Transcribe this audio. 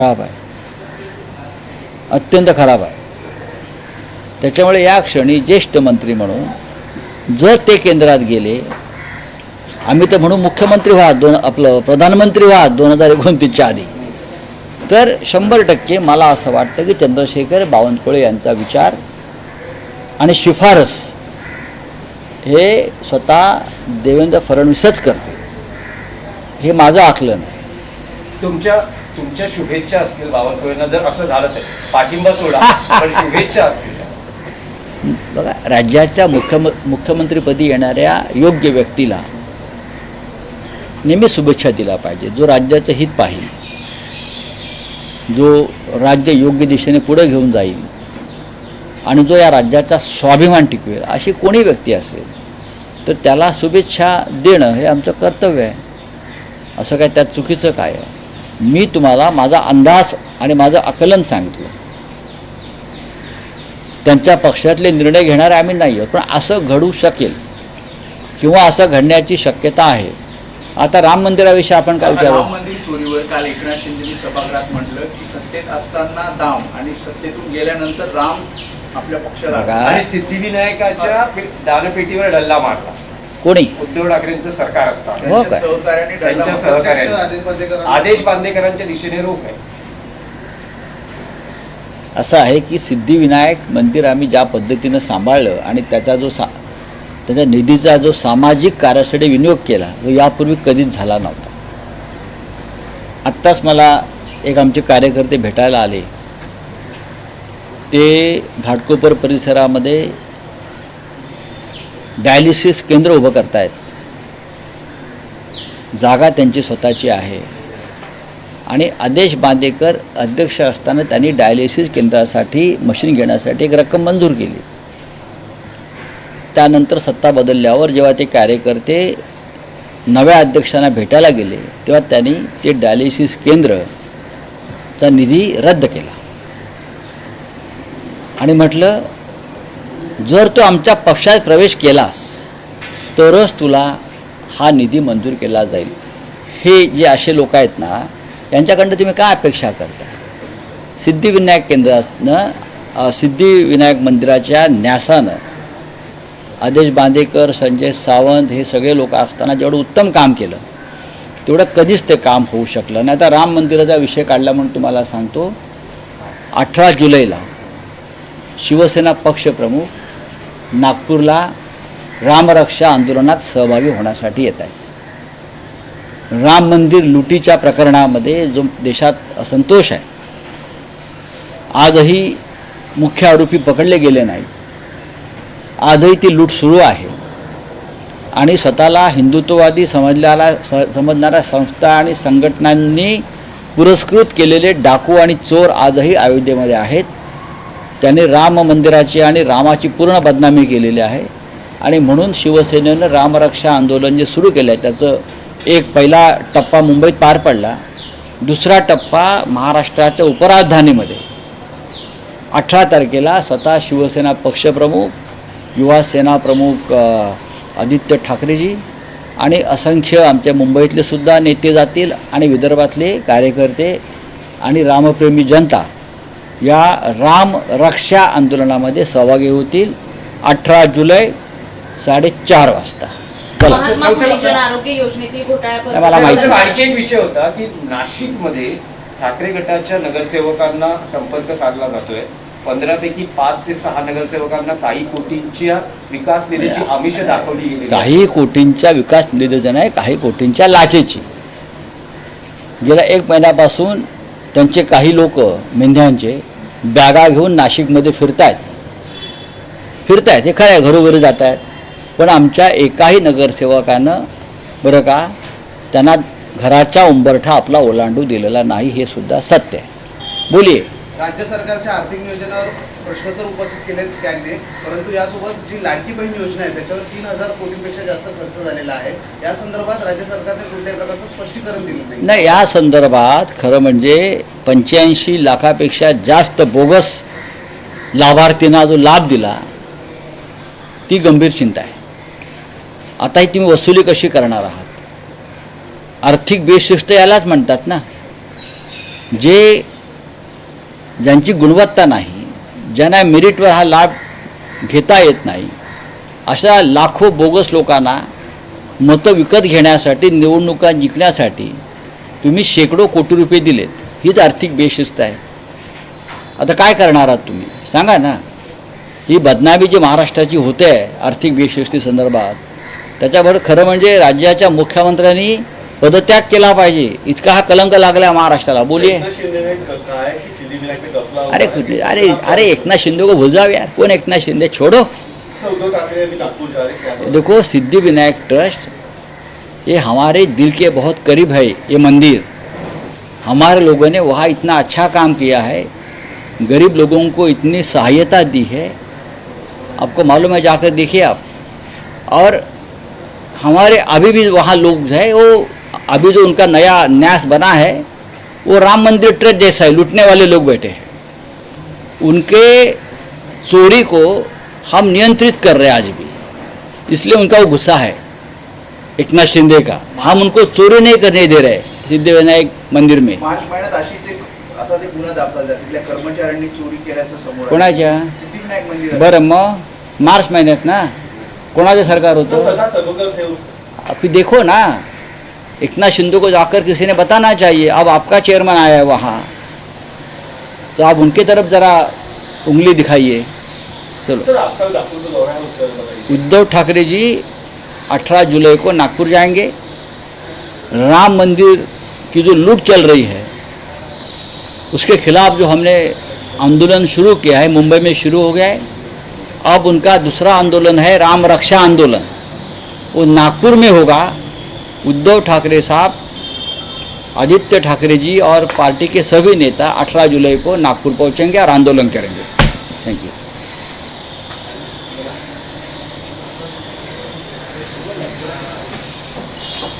खराब आहे, अत्यंत खराब आहे. त्याच्यामुळे या क्षणी ज्येष्ठ मंत्री म्हणून जर ते केंद्रात गेले, आम्ही तर म्हणून मुख्यमंत्री व्हा, आपलं प्रधानमंत्री व्हा 2029च्या आधी, तर 100% मला असं वाटतं की चंद्रशेखर बावनकुळे यांचा विचार आणि शिफारस हे स्वतः देवेंद्र फडणवीसच करते, हे माझं आकलन आहे. तुमच्या शुभेच्छा असतील बावनकुळेंना, जर असं झालं तर पाठिंबा सोडा, पण शुभेच्छा असतील. बघा, राज्याच्या मुख्यमंत्रीपदी येणाऱ्या योग्य व्यक्तीला नेहमी शुभेच्छा दिला पाहिजे, जो राज्याचं हित पाहिल, जो राज्य योग्य दिशेने पुढे घेऊन जाईल आणि जो या राज्याचा स्वाभिमान टिकवेल, अशी कोणी व्यक्ती असेल तर त्याला शुभेच्छा देणं हे आमचं कर्तव्य आहे. असं काय त्यात चुकीचं काय आहे? मी तुम्हाला माझा अंदाज आणि माझं आकलन सांगितलं. त्यांच्या पक्षातले निर्णय घेणारे आम्ही नाही आहोत, पण असं घडू शकेल किंवा असं घडण्याची शक्यता आहे. आता राम मंदिराविषयी आपण काय विचारू? राम मंदिर चोरीवर काल एकनाथ शिंदेनी सभागृहात म्हटलं की सत्तेत असताना दाम आणि सत्तेतून गेल्यानंतर राम आपल्या पक्षाला आणि सिद्धिविनायकाच्या दानपेटीवर डल्ला मारला. कोणी? उद्धव ठाकरेंचं सरकार असताना हो काय? त्यांच्या सहकार्याने आदेश बांदेकरांच्या दिशेने रोख आहे. असं आहे की सिद्धिविनायक मंदिर आम्ही ज्या पद्धतीनं सांभाळलं आणि त्याचा त्याच्या निधीचा जो सामाजिक कार्यासाठी विनियोग केला, तो यापूर्वी कधीच झाला नव्हता. आत्ताच मला एक आमचे कार्यकर्ते भेटायला आले. ते घाटकोपर परिसरामध्ये डायलिसिस केंद्र उभं करतायत. जागा त्यांची स्वतःची आहे आणि आदेश बांदेकर अध्यक्ष असताना त्यांनी डायलिसिस केंद्रासाठी मशीन घेण्यासाठी एक रक्कम मंजूर केली. त्यानंतर सत्ता बदलल्यावर जेव्हा ते कार्यकर्ते नव्या अध्यक्षांना भेटायला गेले, तेव्हा त्यांनी ते डायलिसिस केंद्रचा निधी रद्द केला आणि म्हटलं, जर तू आमच्या पक्षात प्रवेश केलास तरच तुला हा निधी मंजूर केला जाईल. हे जे असे लोक आहेत ना, यांच्याकडनं तुम्ही काय अपेक्षा करता? सिद्धिविनायक केंद्रातनं, सिद्धिविनायक मंदिराच्या न्यासानं आदेश बांदेकर, संजय सावंत हे सगळे लोक असताना जेवढं उत्तम काम केलं तेवढं कधीच ते काम होऊ शकलं नाही. आता राम मंदिराचा विषय काढला म्हणून तुम्हाला सांगतो, 18 जुलैला शिवसेना पक्षप्रमुख नागपूरला रामरक्षा आंदोलनात सहभागी होण्यासाठी येत आहेत. राम मंदिर लुटीच्या प्रकरणामध्ये जो देशात असंतोष आहे, आजही मुख्य आरोपी पकडले गेले नाहीत, आजही ती लूट सुरू आहे आणि स्वतःला हिंदुत्ववादी समजणाऱ्या संस्था आणि संघटनांनी पुरस्कृत केलेले डाकू आणि चोर आजही अयोध्येमध्ये आहेत. त्यांनी राम मंदिराची आणि रामाची पूर्ण बदनामी केलेली आहे आणि म्हणून शिवसेनेनं रामरक्षा आंदोलन जे सुरू केलं आहे त्याचं एक पहिला टप्पा मुंबईत पार पडला. दुसरा टप्पा महाराष्ट्राच्या उपराजधानीमध्ये 18 तारखेला स्वतः शिवसेना पक्षप्रमुख, युवा सेना प्रमुख आदित्य ठाकरेजी आणि असंख्य आमच्या मुंबईतले सुद्धा नेते जातील आणि विदर्भातले कार्यकर्ते आणि रामप्रेमी जनता या राम रक्षा आंदोलनामध्ये सहभागी होतील 18 जुलै 4:30 वाजता. चला, आरोग्य योजनेतील मला माहिती. आणखी एक विषय होता की नाशिकमध्ये ठाकरे गटाच्या नगरसेवकांना संपर्क साधला जातोय. 15 पैकी 5 ते 6 नगरसेवकांना काही कोटींच्या विकास निधीची आमिष दाखवली गेली. काही कोटींच्या विकास निधीची नाही, काही कोटींच्या लाचेची. गेल्या 1 महिन्यापासून त्यांचे काही लोक मेंढ्यांचे बॅगा घेऊन नाशिकमध्ये फिरतायत. हे खरं आहे, घरोघरी जात आहेत, पण आमच्या एकाही नगरसेवकानं बरं का त्यांना घराच्या उंबरठा आपला ओलांडू दिलेला नाही, हे सुद्धा सत्य आहे. बोलिये. राज्य सरकारच्या आर्थिक नियोजनावर प्रश्न तर उपस्थित केलेच त्यांनी, परंतु यासोबत जी लाडकी बहीण योजना आहे त्याच्यावर 3000 कोटींपेक्षा जास्त खर्च झालेला आहे. या संदर्भात राज्य सरकारने कोणत्याही प्रकारचं स्पष्टीकरण दिलं नाही. या संदर्भात खरं म्हणजे 85 लाखापेक्षा जास्त बोगस लाभार्थींना जो लाभ दिला ती गंभीर चिंता आहे. आता ही तुम्ही वसुली कशी करणार आहात? आर्थिक बेशिस्त यालाच म्हणतात ना. जे ज्यांची गुणवत्ता नाही, ज्यांना मेरिटवर हा लाभ घेता येत नाही, अशा लाखो बोगस लोकांना मतं विकत घेण्यासाठी, निवडणुका जिंकण्यासाठी तुम्ही शेकडो कोटी रुपये दिलेत. हीच आर्थिक बेशिस्त आहे. आता काय करणार आहात तुम्ही सांगा ना. ही बदनामी जी महाराष्ट्राची होते आहे आर्थिक बेशिस्ती संदर्भात, त्याच्यावर खरं म्हणजे राज्याच्या मुख्यमंत्र्यांनी पदत्याग केला पाहिजे. इतका हा कलंक लागला महाराष्ट्राला. बोलिये. अरे कुठे अरे अरे एकनाथ शिंदे को भूल जाओ यार. कौन एकनाथ शिंदे, छोड़ो. देखो, सिद्धि विनायक ट्रस्ट ये हमारे दिल के बहुत करीब है. ये मंदिर हमारे लोगों ने वहाँ इतना अच्छा काम किया है, गरीब लोगों को इतनी सहायता दी है, आपको मालूम है, जाकर देखिए आप. और हमारे अभी भी वहाँ लोग हैं, वो अभी जो उनका नया न्यास बना है वो राम मंदिर ट्रस्ट जैसा है. लूटने वाले लोग बैठे हैं. उनके चोरी को हम नियंत्रित कर रहे हैं आज भी, इसलिए उनका वो गुस्सा है एकनाथ शिंदे का. हम उनको चोरी नहीं करने दे रहे सिद्धिविनायक मंदिर में. मार्च महिन्यात असा एक गुन्हा दाखल झाला, तिथल्या कर्मचाऱ्यांनी चोरी केल्याचं समोर आलं. कोणाच्या? सिद्धिविनायक मंदिर. बरं, मग मार्च महिन्यात ना कोणाचं सरकार होतं? अभी देखो ना, एकनाथ शिंदे को जाकर किसी ने बताना चाहिए. अब आपका चेयरमैन आया है वहाँ, तो आप उनके तरफ ज़रा उंगली दिखाइए. चलो. सर, आपका नागपुर का दौरा है, उसका बताइए. उद्धव ठाकरे जी 18 जुलाई को नागपुर जाएंगे. राम मंदिर की जो लूट चल रही है उसके खिलाफ जो हमने आंदोलन शुरू किया है, मुंबई में शुरू हो गया है. अब उनका दूसरा आंदोलन है राम रक्षा आंदोलन, वो नागपुर में होगा. उद्धव ठाकरे साहब, आदित्य ठाकरे जी और पार्टी के सभी नेता 18 जुलाई को नागपुर पहुंचेंगे और आंदोलन करेंगे. Thank you.